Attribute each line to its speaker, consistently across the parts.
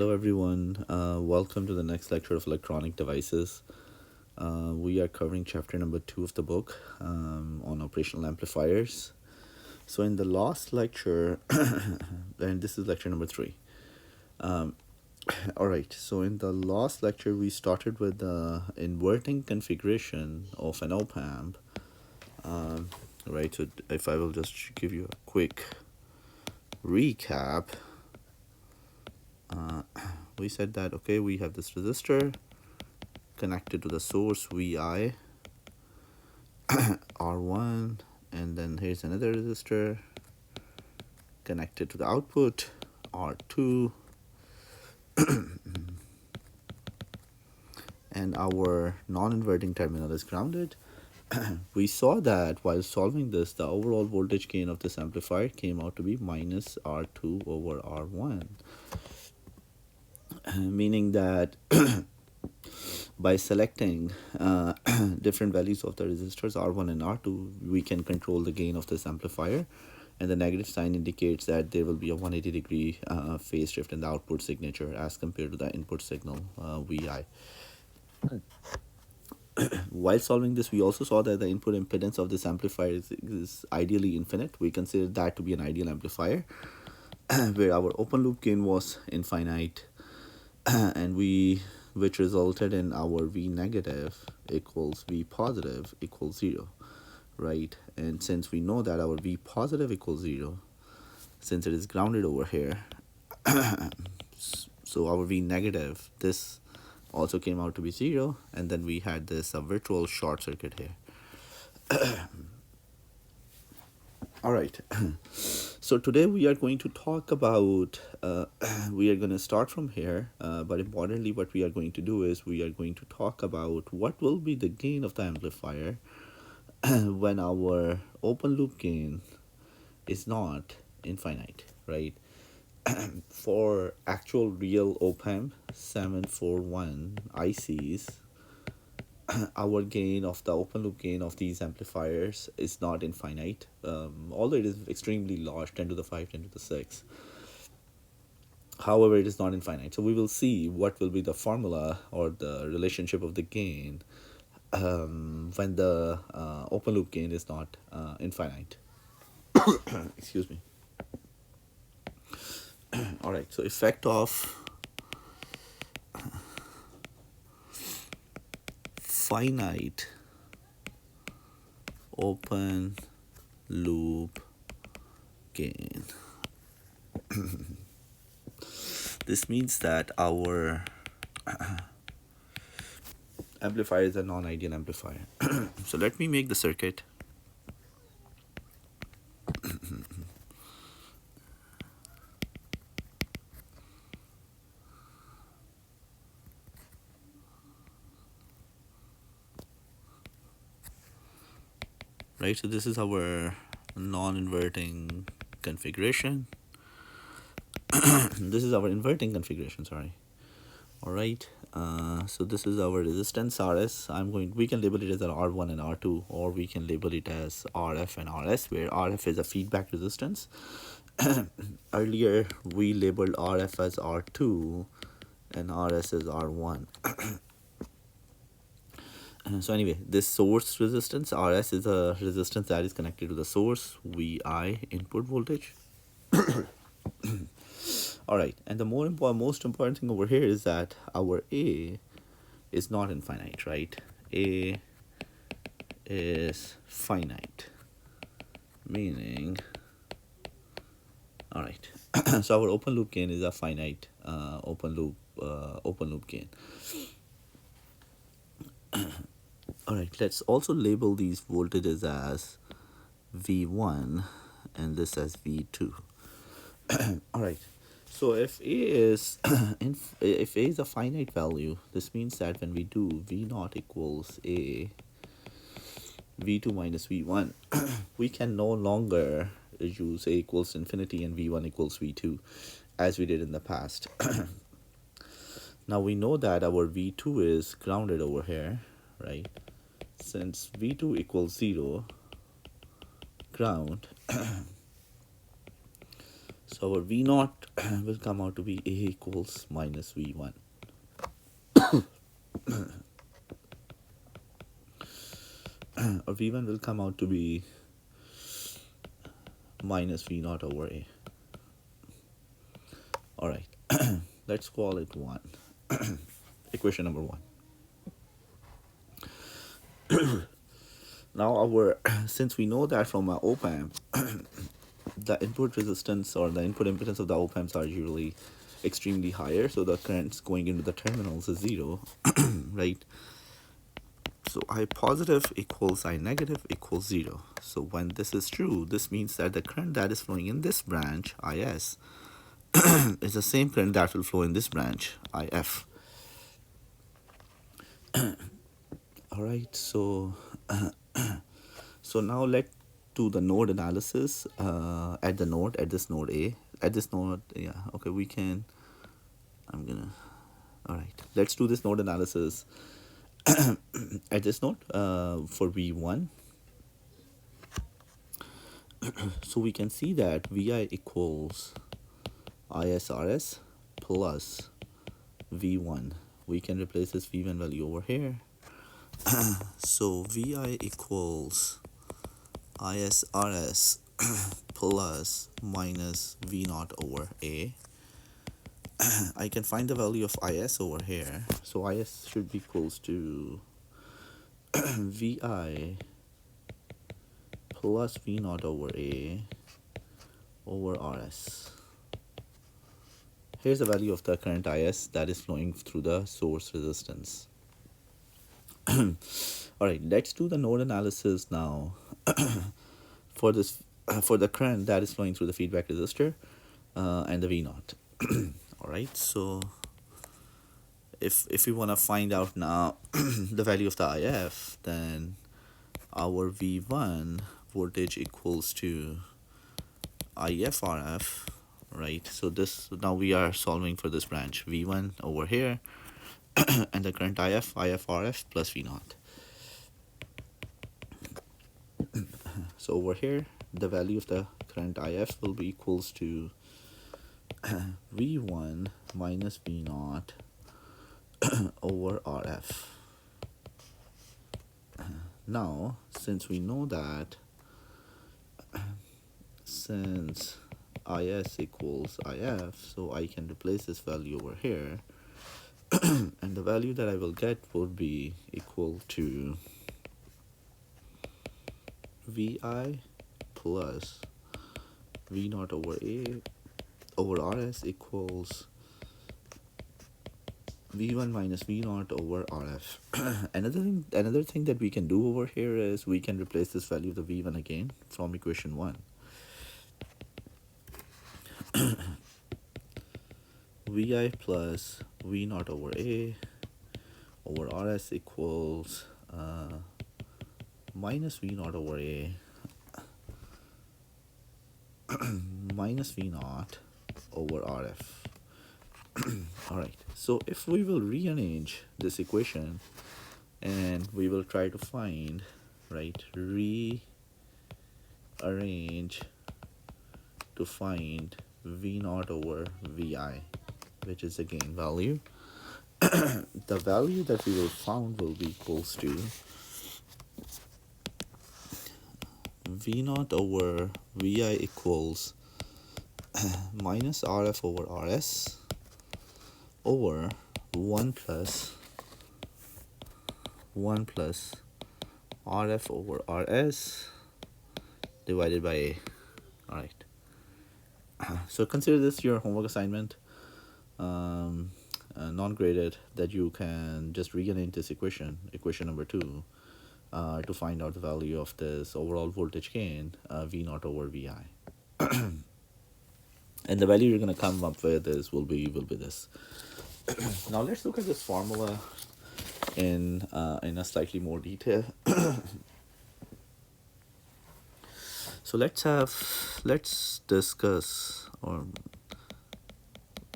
Speaker 1: Hello everyone, welcome to the next lecture of electronic devices. We are covering chapter number 2 of the book on operational amplifiers. So in the last lecture, and this is lecture number 3. Alright, so in the last lecture we started with the inverting configuration of an op-amp. Right, so if I will just give you a quick recap. We said that, okay, we have this resistor connected to the source Vi R1, and then here's another resistor connected to the output R2, and our non-inverting terminal is grounded. We saw that while solving this, the overall voltage gain of this amplifier came out to be minus R2 over R1, meaning that by selecting different values of the resistors R1 and R2, we can control the gain of this amplifier, and the negative sign indicates that there will be a 180 degree phase shift in the output signature as compared to the input signal Vi. While solving this, we also saw that the input impedance of this amplifier is ideally infinite. We consider that to be an ideal amplifier where our open loop gain was infinite, and which resulted in our V negative equals V positive equals 0, right? And since we know that our V positive equals 0, since it is grounded over here, so our V negative, this also came out to be 0, and then we had this virtual short circuit here. All right. So today we are going to talk about, we are going to start from here, but importantly what we are going to do is we are going to talk about what will be the gain of the amplifier when our open loop gain is not infinite, right? For actual real op-amp 741 ICs, our gain of the open loop gain of these amplifiers is not infinite, although it is extremely large, 10 to the 5, 10 to the 6. However, it is not infinite. So we will see what will be the formula or the relationship of the gain when the open loop gain is not infinite. Excuse me. All right, so effect of finite open loop gain. This means that our amplifier is a non-ideal amplifier. So let me make the circuit. Right, so this is our non-inverting configuration. This is our inverting configuration, sorry. All right, so this is our resistance RS. We can label it as an R1 and R2, or we can label it as RF and RS, where RF is a feedback resistance. Earlier we labeled RF as R2 and RS as R1. So anyway, this source resistance RS is a resistance that is connected to the source Vi input voltage. All right, and the most important thing over here is that our A is not infinite, right? A is finite, meaning, all right, so our open loop gain is a finite open loop gain. All right, let's also label these voltages as V1 and this as V2. All right, so if A is if A is a finite value, this means that when we do V naught equals A, V2 minus V1, we can no longer use A equals infinity and V1 equals V2 as we did in the past. Now we know that our V2 is grounded over here, right? Since V2 equals 0, ground, so So our V naught will come out to be A equals minus V1. Or V1 will come out to be minus V naught over A. Alright, let's call it 1. Equation number 1. Now since we know that from our op-amp, the input resistance or the input impedance of the op-amps are usually extremely higher, so the currents going into the terminals is 0, right? So I positive equals I negative equals 0. So when this is true, this means that the current that is flowing in this branch, IS, is the same current that will flow in this branch, IF. Alright, so so now let's do the node analysis at this node A. At this node, yeah, okay, alright, let's do this node analysis at this node for V1. So we can see that Vi equals ISRS plus V1. We can replace this V1 value over here. So Vi equals ISRS plus minus V0 over A. I can find the value of IS over here. So IS should be equals to Vi plus V0 over A over RS. Here's the value of the current IS that is flowing through the source resistance. Alright, let's do the node analysis now for this for the current that is flowing through the feedback resistor and the V0. Alright, so if we want to find out now the value of the IF, then our V1 voltage equals to IFRF, right? So this, now we are solving for this branch V1 over here and the current IFRF plus V0. So over here the value of the current IF will be equals to V1 minus V0 over RF. Now since we know that since IS equals IF, so I can replace this value over here and the value that I will get would be equal to Vi plus V0 over A over RS equals V1 minus V0 over RF. Another thing that we can do over here is we can replace this value of the V1 again from equation 1. Vi plus V0 over A over RS equals minus V0 over A minus V0 over RF. Alright, so if we will rearrange this equation and we will try to find, right, rearrange to find V0 over Vi, which is the gain value. The value that we will found will be equals to V0 over Vi equals minus RF over RS over 1 plus RF over RS divided by A. Alright. So consider this your homework assignment, non-graded, that you can just rearrange this equation number 2, to find out the value of this overall voltage gain, V0 over Vi. And the value you're going to come up with is will be this. Now let's look at this formula in a slightly more detail. So let's discuss, or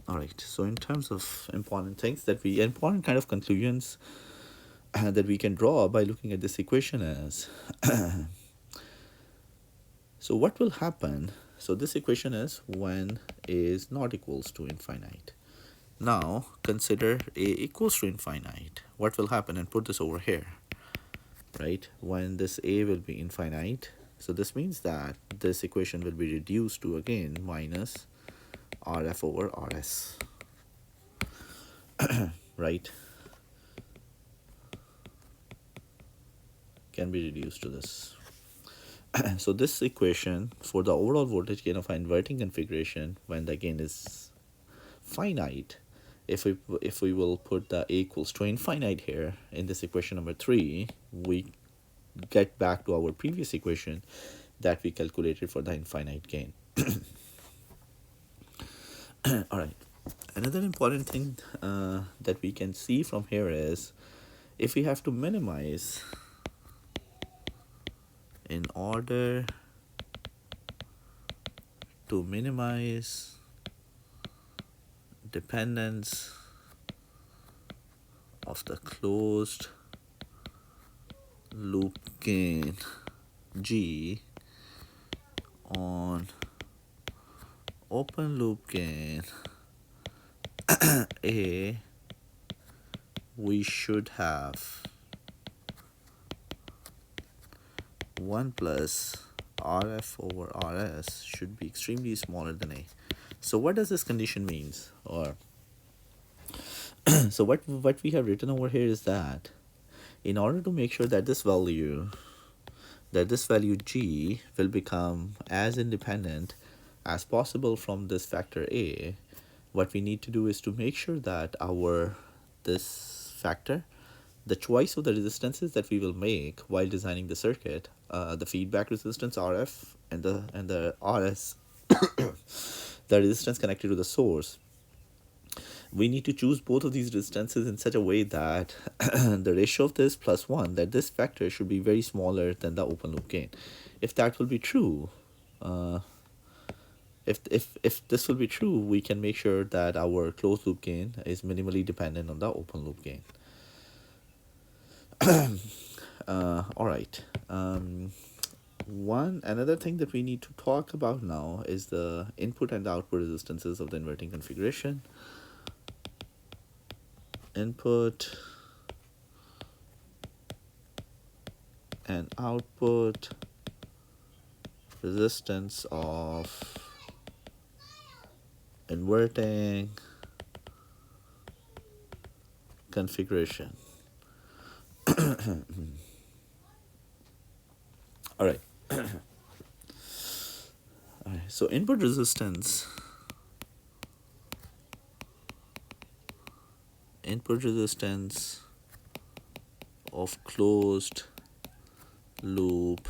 Speaker 1: alright, so in terms of important kind of conclusions that we can draw by looking at this equation is so what will happen, so this equation is when is not equals to infinite. Now consider a equals to infinite. What will happen? And put this over here, right? When this a will be infinite, so this means that this equation will be reduced to again minus rf over rs, right? Can be reduced to this. So this equation for the overall voltage gain of an inverting configuration when the gain is finite, if we will put the a equals to infinite here in this equation number 3, we get back to our previous equation that we calculated for the infinite gain. All right. Another important thing that we can see from here is if we have to minimize in order to minimize dependence of the closed loop gain G on open loop gain A, we should have 1 plus RF over RS should be extremely smaller than A. So what does this condition means? Or so what we have written over here is that in order to make sure that this value G will become as independent as possible from this factor A, what we need to do is to make sure that this factor, the choice of the resistances that we will make while designing the circuit, the feedback resistance RF and the RS, the resistance connected to the source, we need to choose both of these resistances in such a way that the ratio of this plus 1, that this factor should be very smaller than the open loop gain. If that will be true, if this will be true, we can make sure that our closed loop gain is minimally dependent on the open loop gain. All right. Another thing that we need to talk about now is the input and output resistances of the inverting configuration. Input and output resistance of inverting configuration. All right. All right. So input resistance of closed loop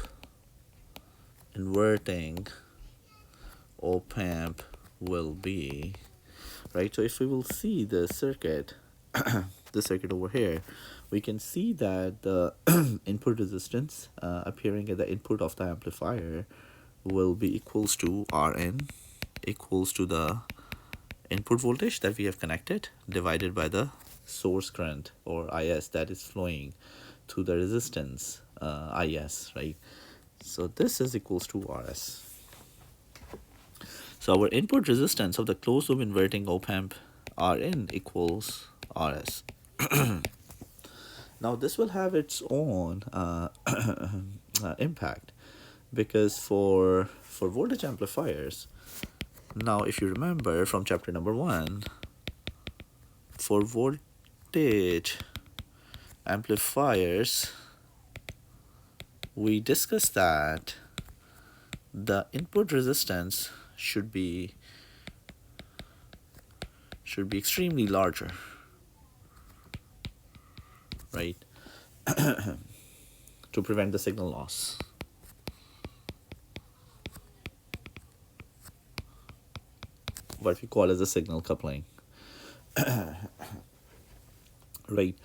Speaker 1: inverting op amp will be, right? So if we will see the circuit, the circuit over here, we can see that the input resistance appearing at the input of the amplifier will be equals to Rn, equals to the input voltage that we have connected divided by the source current or Is that is flowing through the resistance Is, right? So this is equals to Rs. So our input resistance of the closed loop inverting op amp Rn equals Rs. Now this will have its own impact, because for voltage amplifiers, now if you remember from chapter number 1, for voltage amplifiers, we discussed that the input resistance should be extremely larger, right? To prevent the signal loss. What we call as a signal coupling. Right.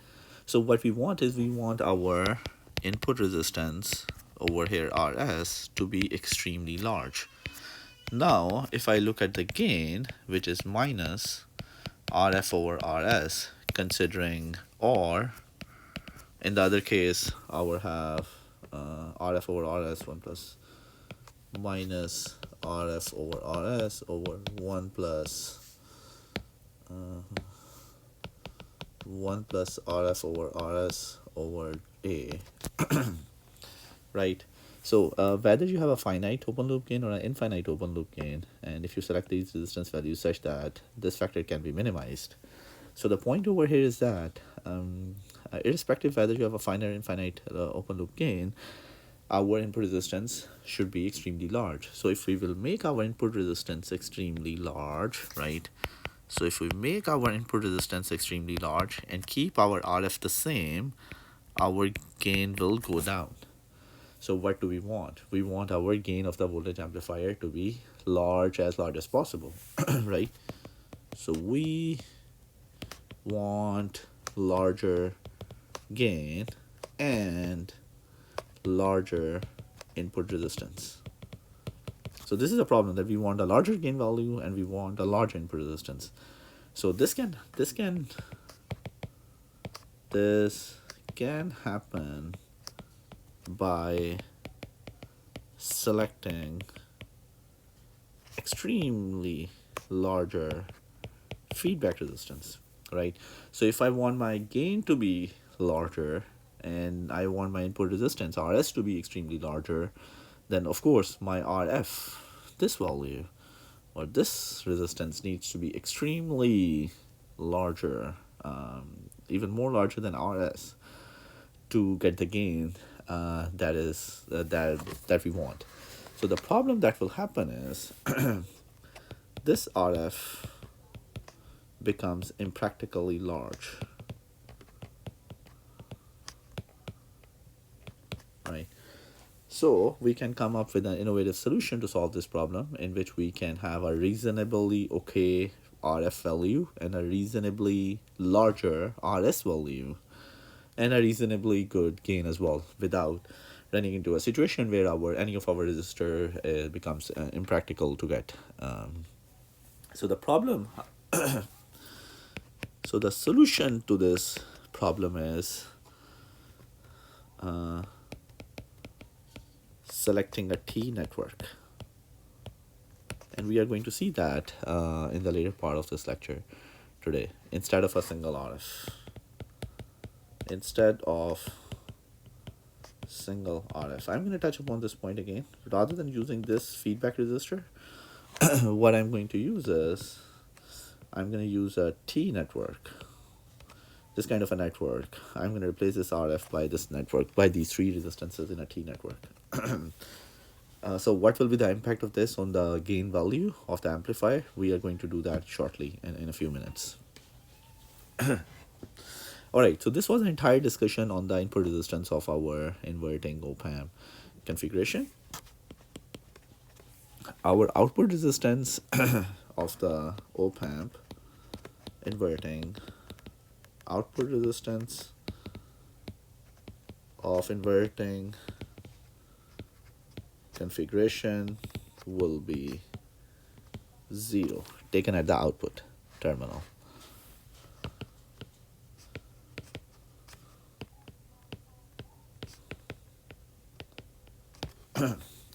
Speaker 1: So what we want is we want our input resistance over here Rs to be extremely large. Now if I look at the gain, which is minus Rf over Rs, considering, or in the other case I will have Rf over Rs 1 plus minus RF over RS over 1 plus RF over RS over A, right? So whether you have a finite open loop gain or an infinite open loop gain, and if you select these resistance values such that this factor can be minimized. So the point over here is that irrespective whether you have a finite or infinite open loop gain, our input resistance should be extremely large. So if we will make our input resistance extremely large, right? So if we make our input resistance extremely large and keep our RF the same, our gain will go down. So what do we want? We want our gain of the voltage amplifier to be large as possible, right? So we want larger gain and larger input resistance. So this is a problem, that we want a larger gain value and we want a larger input resistance. So this can happen by selecting extremely larger feedback resistance, right? So if I want my gain to be larger and I want my input resistance RS to be extremely larger, then of course my RF, this value or this resistance, needs to be extremely larger, even more larger than RS, to get the gain that we want. So the problem that will happen is this RF becomes impractically large, right? So we can come up with an innovative solution to solve this problem, in which we can have a reasonably okay RF value and a reasonably larger RS value and a reasonably good gain as well, without running into a situation where any of our resistor becomes impractical to get. So the problem, so the solution to this problem is selecting a T network. And we are going to see that in the later part of this lecture today, instead of a single RF. Instead of single RF. I'm going to touch upon this point again. Rather than using this feedback resistor, what I'm going to use is, I'm going to use a T network. This kind of a network. I'm going to replace this RF by this network, by these three resistances in a T network. So what will be the impact of this on the gain value of the amplifier? We are going to do that shortly in a few minutes. Alright, so this was an entire discussion on the input resistance of our inverting op-amp configuration. Our output resistance of the op-amp inverting, output resistance of inverting configuration will be 0, taken at the output terminal.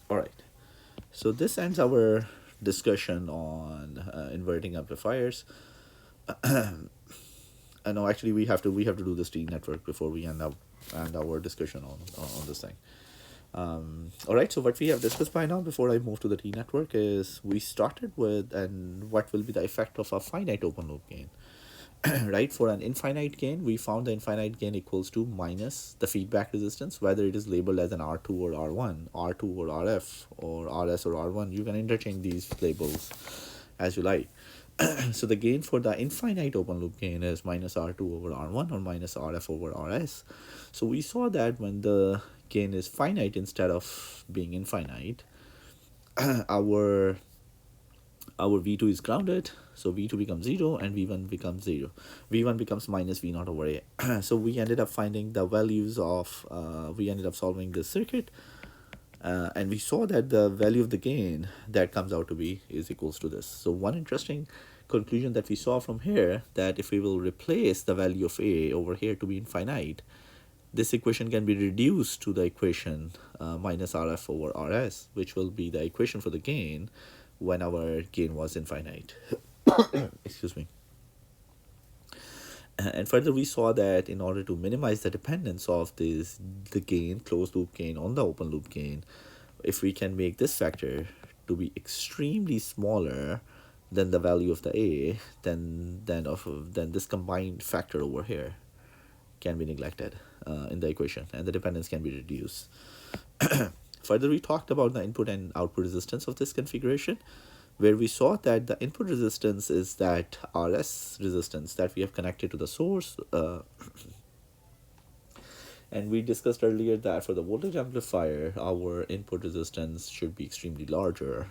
Speaker 1: All right, so this ends our discussion on inverting amplifiers. No, actually we have to do this T network before we end our discussion on this thing. All right, so what we have discussed by now, before I move to the T network, is we started with and what will be the effect of a finite open loop gain. Right, for an infinite gain, we found the infinite gain equals to minus the feedback resistance, whether it is labeled as an R2 or R1, R2 or RF, or RS or R1. You can interchange these labels as you like. So the gain for the infinite open loop gain is minus R2 over R1 or minus RF over RS. So we saw that when the gain is finite instead of being infinite, our V2 is grounded, so V2 becomes 0 and V1 becomes 0. V1 becomes minus V0 over A. So we ended up finding the values of, we ended up solving this circuit, and we saw that the value of the gain that comes out to be is equals to this. So one interesting conclusion that we saw from here, that if we will replace the value of A over here to be infinite, this equation can be reduced to the equation minus RF over RS, which will be the equation for the gain when our gain was infinite. Excuse me. And further, we saw that in order to minimize the dependence of the gain, closed loop gain on the open loop gain, if we can make this factor to be extremely smaller than the value of the A, then this combined factor over here can be neglected in the equation, and the dependence can be reduced. Further, we talked about the input and output resistance of this configuration, where we saw that the input resistance is that RS resistance that we have connected to the source. And we discussed earlier that for the voltage amplifier, our input resistance should be extremely larger.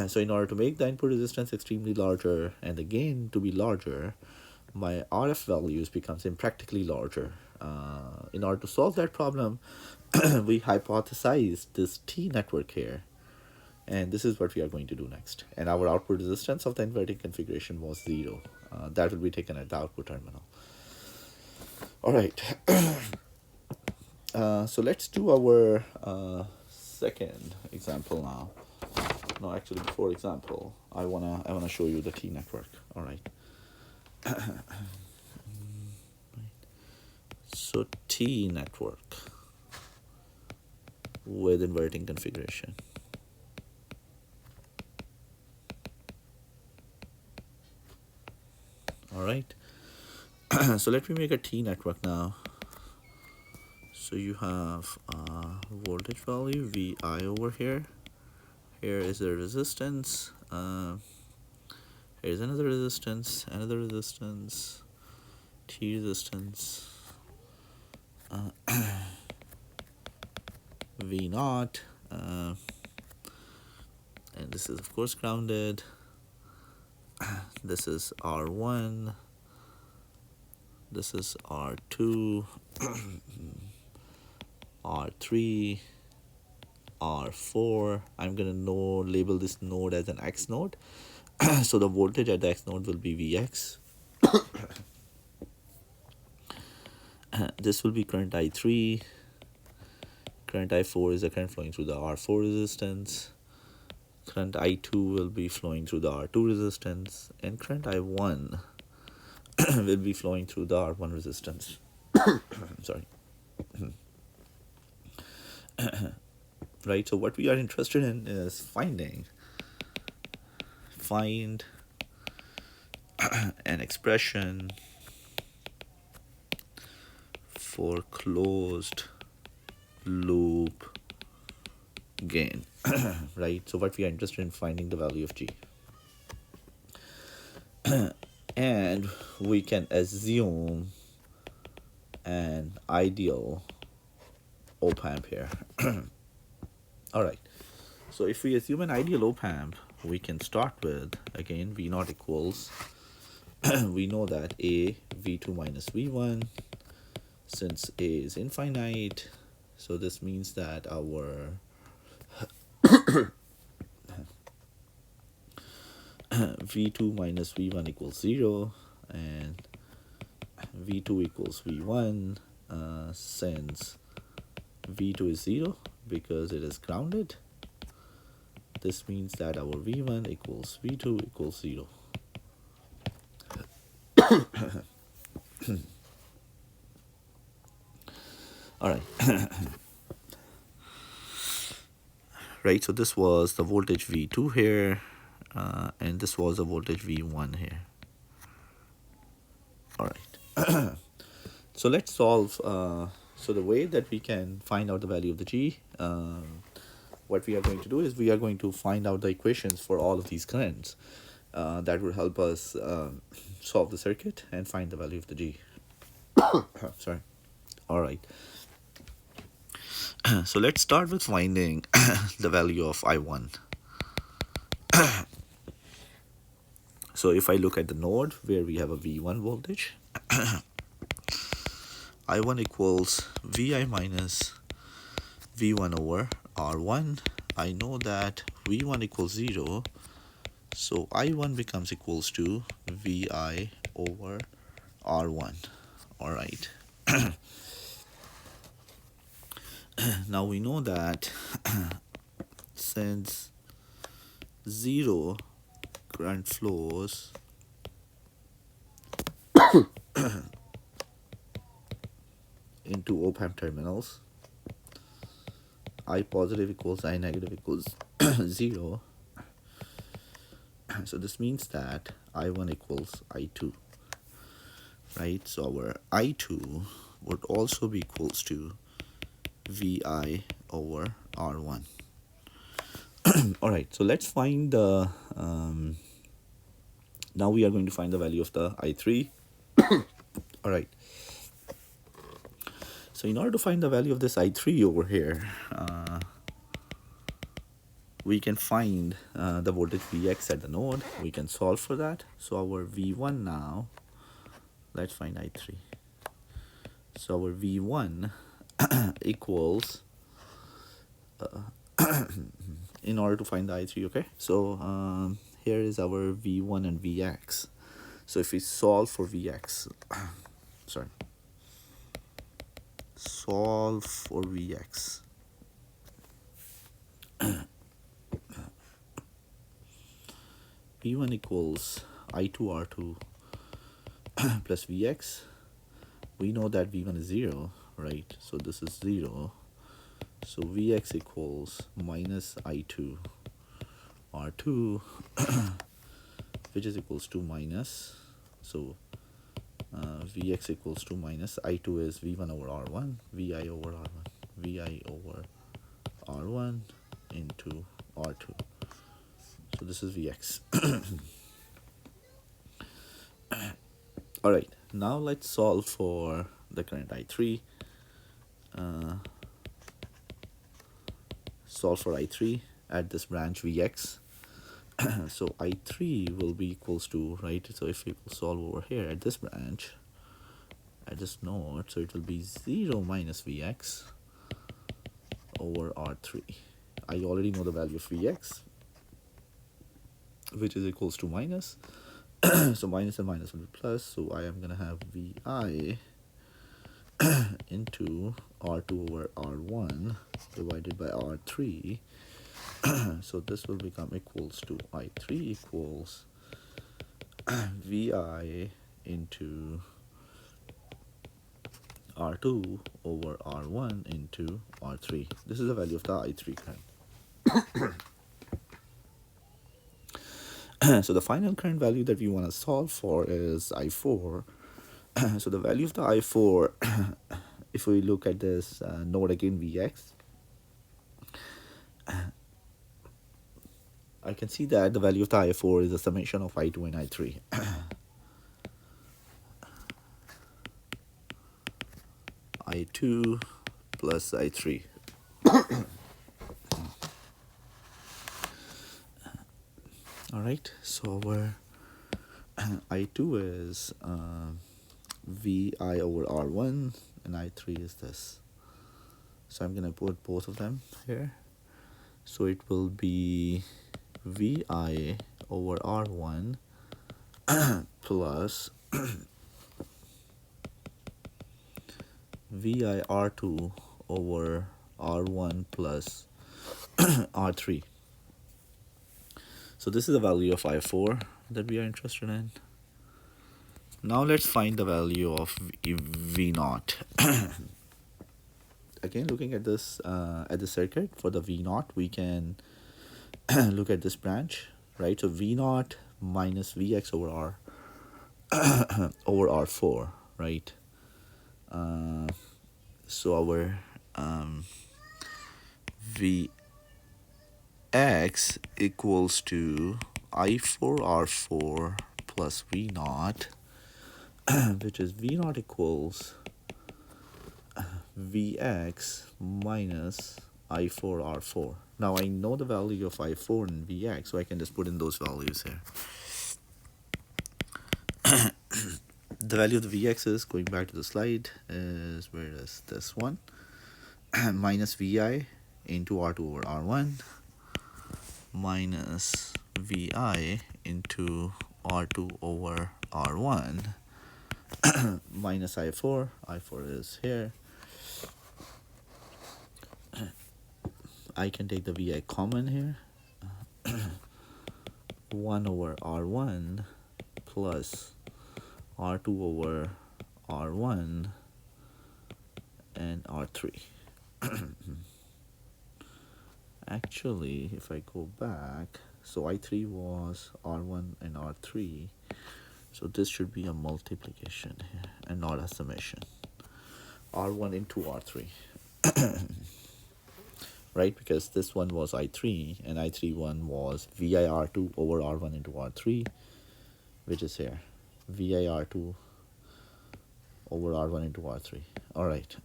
Speaker 1: So in order to make the input resistance extremely larger and the gain to be larger, my RF values becomes impractically larger. In order to solve that problem, we hypothesized this T network here. And this is what we are going to do next. And our output resistance of the inverting configuration was 0. That will be taken at the output terminal. All right. So let's do our second example now. No, actually, before example, I wanna show you the T network. All right. So T network with inverting configuration. All right. So let me make a T network now. So you have voltage value VI over here. Here is the resistance. Here's another resistance, T resistance, V naught, and this is of course grounded. This is R1, this is R2, R3, R4. I'm gonna label this node as an X node. So the voltage at the X node will be Vx. This will be current I3. Current I4 is the current flowing through the R4 resistance. Current I2 will be flowing through the R2 resistance, and current I1 will be flowing through the R1 resistance. Sorry. Right, so what we are interested in is find an expression for closed loop gain. Right, so what we are interested in finding the value of G. And we can assume an ideal op-amp here. All right, so if we assume an ideal op-amp, we can start with, again, V naught equals, we know that A, V2 minus V1, since A is infinite, so this means that our V2 minus V1 equals 0, and V2 equals V1, since V2 is 0 because it is grounded. This means that our V1 equals V2 equals 0. All right. Right, so this was the voltage V2 here, and this was the voltage V1 here. All right. So let's solve. So the way that we can find out the value of the G, what we are going to do is we are going to find out the equations for all of these currents. That will help us solve the circuit and find the value of the G. Sorry. All right. So let's start with finding the value of I1. So if I look at the node where we have a V1 voltage, I1 equals Vi minus V1 over R1. I know that V1 equals 0, so I1 becomes equals to Vi over R1. All right. Now we know that since 0 current flows into op-amp terminals, I positive equals I negative equals 0. So this means that I1 equals I2, right? So our I2 would also be equals to Vi over R1. All right, so let's find the, now we are going to find the value of the I3. All right. So in order to find the value of this I3 over here, we can find the voltage Vx at the node. We can solve for that. So our V1 now, let's find I3. So our V1 equals, in order to find the I3, okay? So here is our V1 and Vx. So if we solve for Vx, sorry, solve for Vx, V1 equals I2R2 plus Vx. We know that V1 is 0, right? So this is 0. So Vx equals minus I2 R2, which is equals to minus, so Vx equals to minus I2 is V1 over R1, Vi over R1, Vi over R1 into R2. So this is Vx. All right, now let's solve for the current I3. Solve for I3 at this branch Vx. So I3 will be equals to, right? So if we will solve over here at this branch, at this node, so it will be 0 minus Vx over R3. I already know the value of Vx, which is equals to minus. So minus and minus will be plus. So I am going to have Vi into R2 over R1 divided by R3. So this will become equals to I3 equals Vi into R2 over R1 into R3. This is the value of the I3 current. So the final current value that we want to solve for is I4. So the value of the I4, if we look at this node again, Vx, I can see that the value of the I4 is a summation of I2 and I3. I2 plus I3. All right, so our I2 is Vi over R1 and I3 is this. So I'm going to put both of them here. So it will be Vi over R1 plus Vi R2 over R1 plus R3. So this is the value of I4 that we are interested in. Now let's find the value of V0. Again, looking at this at the circuit for the V0, we can look at this branch, right? So V0 minus Vx over R over R4, right? So our Vx equals to I4R4 plus V0, which is V0 equals Vx minus I4R4. Now I know the value of I4 and Vx, so I can just put in those values here. The value of the Vx is, going back to the slide, is, where is this one? Minus Vi into R2 over R1 minus Vi into R2 over R1 minus I4. I4 is here. I can take the Vi common here. 1 over R1 plus R2 over R1 and R3. Actually, if I go back, so I3 was R1 and R3, so this should be a multiplication here and not a summation. R1 into R3. Right, because this one was I3 and I3 one was VIR2 over R1 into R3, which is here, VIR2 over R1 into R3. All right.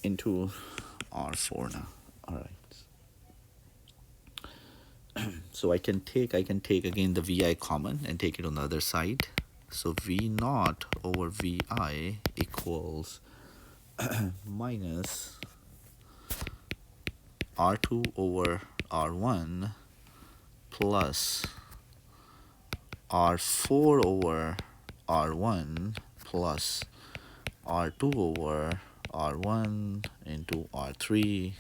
Speaker 1: Into R4 now. All right. So I can take again the Vi common and take it on the other side. So V naught over Vi equals minus R2 over R1 plus R4 over R1 plus R2 over R1 into R3.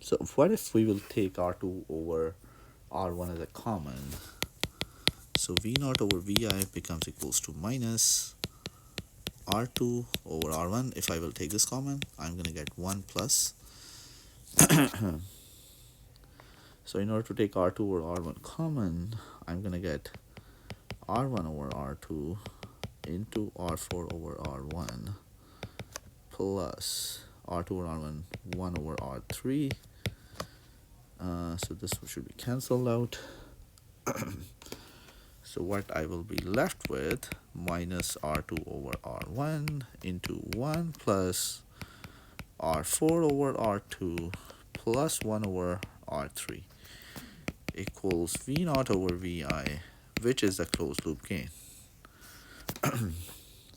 Speaker 1: So what if we will take R2 over R1 as a common? So V naught over Vi becomes equals to minus R2 over R1. If I will take this common, I'm going to get 1 plus. So in order to take R2 over R1 common, I'm going to get R1 over R2 into R4 over R1 plus R2 over R1, 1 over R3. So this should be cancelled out. So what I will be left with, minus R2 over R1 into 1 plus R4 over R2 plus 1 over R3 equals V naught over Vi, which is the closed loop gain.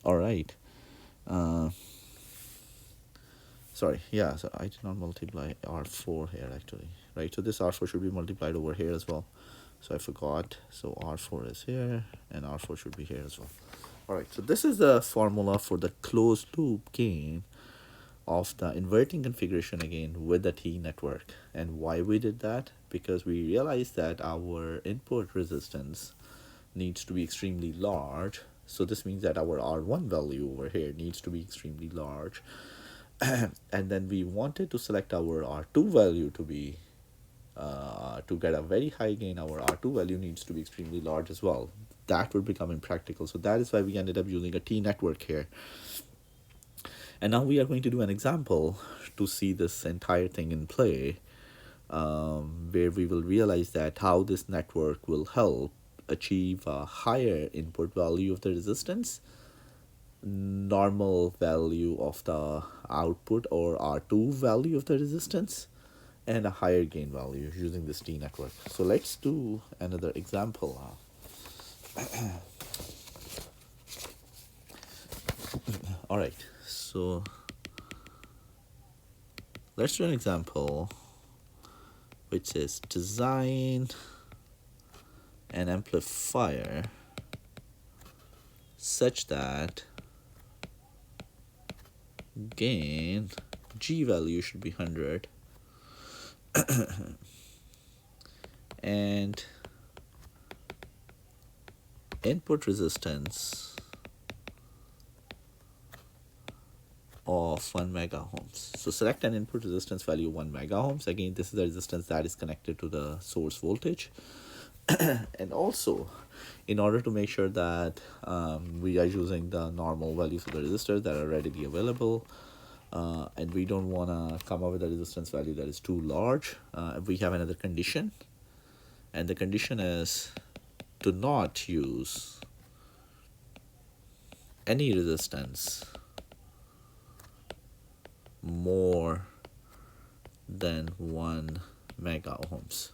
Speaker 1: All right. Sorry, yeah, so I did not multiply R4 here actually, right? So this R4 should be multiplied over here as well. So I forgot. So R4 is here and R4 should be here as well. All right, so this is the formula for the closed loop gain of the inverting configuration again with the T network. And why we did that? Because we realized that our input resistance needs to be extremely large. So this means that our R1 value over here needs to be extremely large. And then we wanted to select our R2 value to be to get a very high gain. Our R2 value needs to be extremely large as well. That would become impractical. So that is why we ended up using a T network here. And now we are going to do an example to see this entire thing in play, where we will realize that how this network will help achieve a higher input value of the resistance, normal value of the output or R2 value of the resistance, and a higher gain value using this T network. So let's do another example now. All right, so let's do an example which is design an amplifier such that gain G value should be 100 and input resistance of 1 megaohms. So select an input resistance value 1 megaohms. Again, this is the resistance that is connected to the source voltage. And also, in order to make sure that we are using the normal values of the resistors that are readily available, and we don't want to come up with a resistance value that is too large, we have another condition, and the condition is to not use any resistance more than 1 megaohms.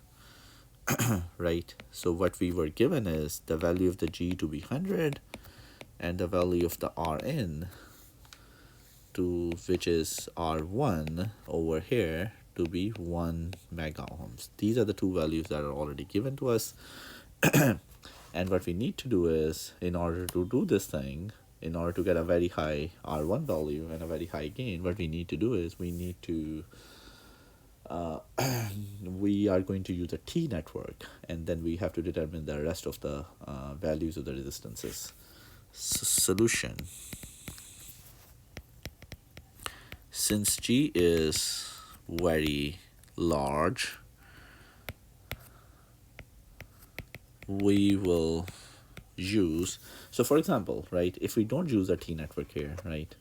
Speaker 1: Right, so what we were given is the value of the G to be 100 and the value of the Rn to, which is R1 over here, to be 1 megaohms. These are the two values that are already given to us. And what we need to do is, in order to do this thing, in order to get a very high R1 value and a very high gain, what we need to do is we need to we are going to use a T network, and then we have to determine the rest of the values of the resistances. Solution. Since G is very large, we will use, so for example, right, if we don't use a T network here, right,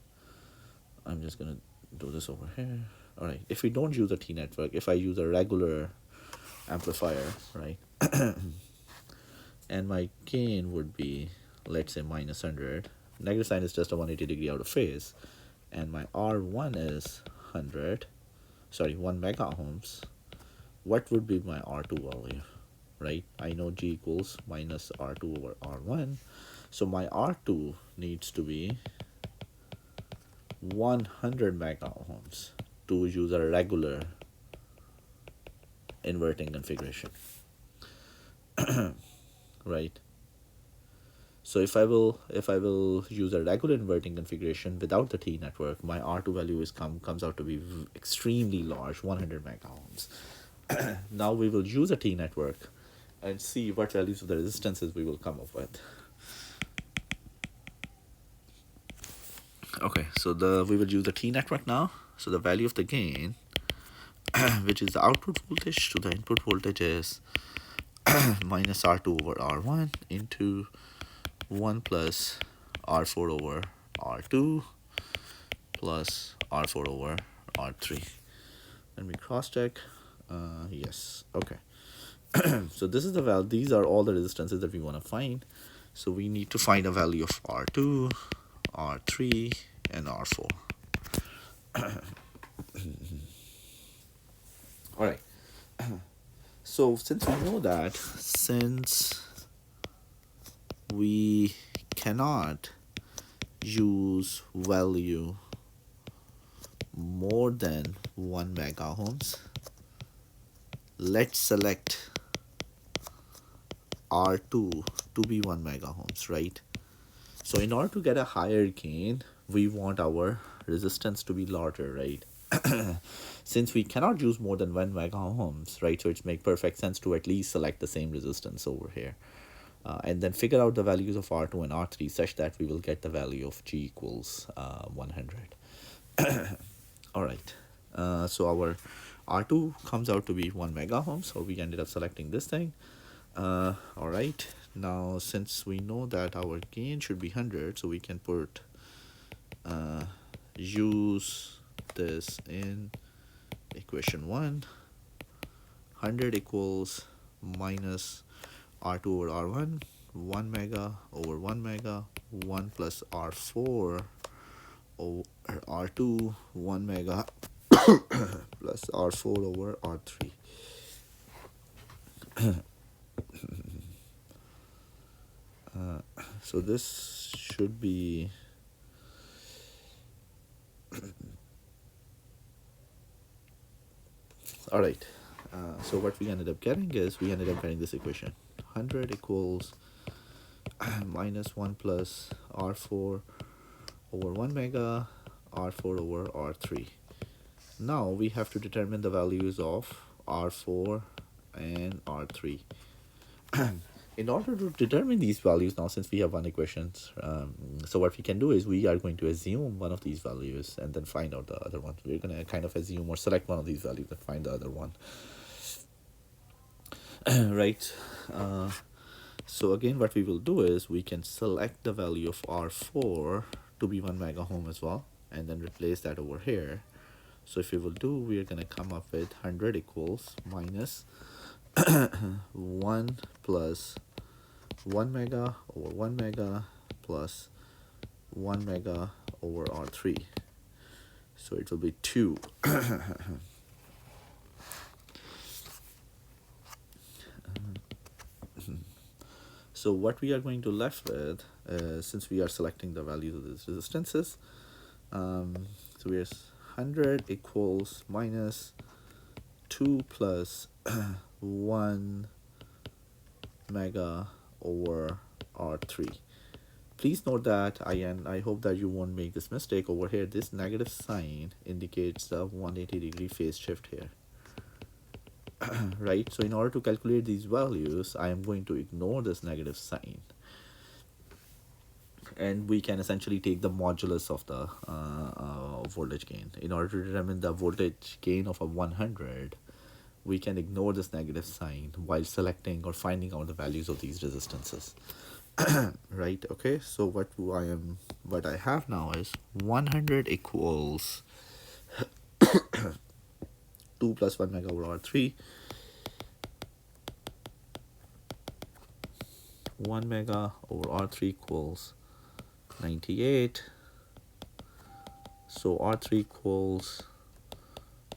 Speaker 1: I'm just gonna do this over here. All right, if we don't use a T network, if I use a regular amplifier, right, and my gain would be, let's say, minus 100, negative sign is just a 180 degree out of phase, and my R1 is 100, sorry, 1 mega ohms, what would be my R2 value, right? I know G equals minus R2 over R1, so my R2 needs to be 100 mega ohms to use a regular inverting configuration. Right, so if I will use a regular inverting configuration without the T network, my R2 value comes out to be extremely large, 100 mega ohms. Now we will use a T network and see what values of the resistances we will come up with. Okay, so we will use the T network now. So the value of the gain, which is the output voltage to the input voltage, is minus R2 over R1 into 1 plus R4 over R2 plus R4 over R3. Let me cross check. Yes, okay. So this is the value, these are all the resistances that we want to find. So we need to find a value of R2, R3, and R4. All right. So since we cannot use value more than 1 mega ohms, let's select R2 to be 1 mega ohms, right? So in order to get a higher gain, we want our resistance to be larger, right? Since we cannot use more than 1 mega ohms, right? So it makes perfect sense to at least select the same resistance over here. And then figure out the values of R2 and R3 such that we will get the value of G equals 100. All right. So our R2 comes out to be 1 mega ohms, so we ended up selecting this thing. All right. Now, since we know that our gain should be 100, so we can put use this in equation 1. 100 equals minus R2 over R1, 1 mega over 1 mega, 1 plus R4 over R2, 1 mega plus R4 over R3. So this should be all right. So what we ended up getting is this equation: 100 equals minus 1 plus R4 over 1 mega, R4 over R3. Now we have to determine the values of R4 and R3. In order to determine these values now, since we have one equation, so what we can do is we are going to assume one of these values and then find out the other one. We're going to kind of assume or select one of these values and find the other one. Right. So again, what we will do is we can select the value of R4 to be 1 mega ohm as well, and then replace that over here. So if we will do, we are going to come up with 100 equals minus 1 plus 1 mega over 1 mega plus 1 mega over R3. So it will be 2. So what we are going to left with, since we are selecting the values of these resistances, so we are 100 equals minus 2 plus 1 mega over R3 please note that I hope that you won't make this mistake over here. This negative sign indicates the 180-degree phase shift here. Right, so in order to calculate these values, I am going to ignore this negative sign, and we can essentially take the modulus of the voltage gain. In order to determine the voltage gain of a 100, we can ignore this negative sign while selecting or finding out the values of these resistances. Right, okay, so what I have now is 100 equals 2 plus 1 mega over R3, 1 mega over R3 equals 98. So R3 equals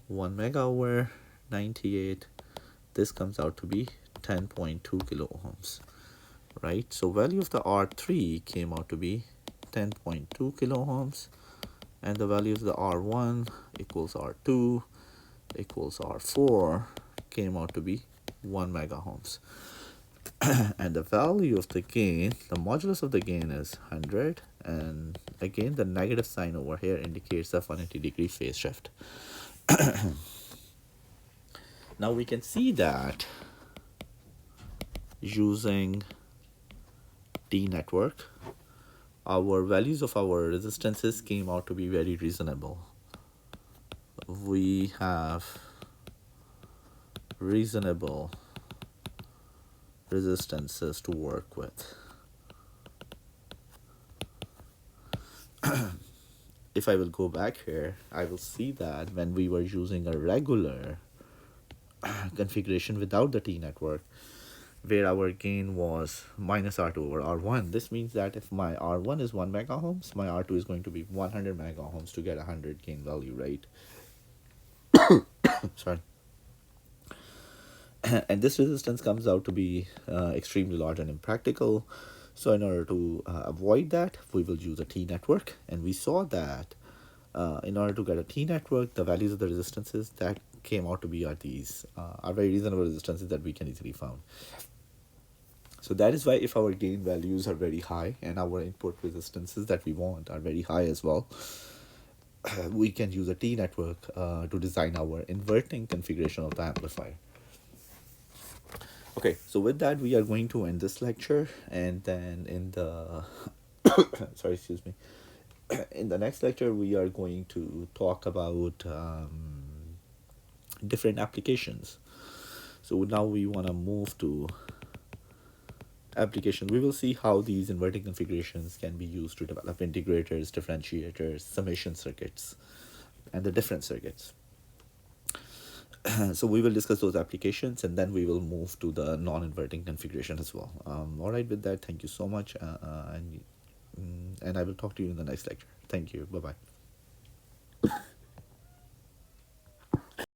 Speaker 1: 1 mega over 98. This comes out to be 10.2 kilo ohms, right? So value of the R3 came out to be 10.2 kilo ohms, and the value of the R1 equals R2 equals R4 came out to be 1 mega ohms. And the value of the gain, the modulus of the gain is 100, and again the negative sign over here indicates the 180-degree phase shift. Now we can see that using T network, our values of our resistances came out to be very reasonable. We have reasonable resistances to work with. If I will go back here, I will see that when we were using a regular configuration without the T network, where our gain was minus R2 over R1, this means that if my R1 is 1 mega ohms, my R2 is going to be 100 mega ohms to get 100 gain value, right? Sorry. And this resistance comes out to be extremely large and impractical. So in order to avoid that, we will use a T network. And we saw that in order to get a T network, the values of the resistances that came out to be are these are very reasonable resistances that we can easily found. So that is why if our gain values are very high and our input resistances that we want are very high as well, we can use a T network to design our inverting configuration of the amplifier. Okay, so with that, we are going to end this lecture, and then in the sorry, excuse me. In the next lecture, we are going to talk about different applications. So now we want to move to application. We will see how these inverting configurations can be used to develop integrators, differentiators, summation circuits, and the different circuits. So we will discuss those applications, and then we will move to the non-inverting configuration as well. All right, with that, thank you so much, and I will talk to you in the next lecture. Thank you. Bye-bye.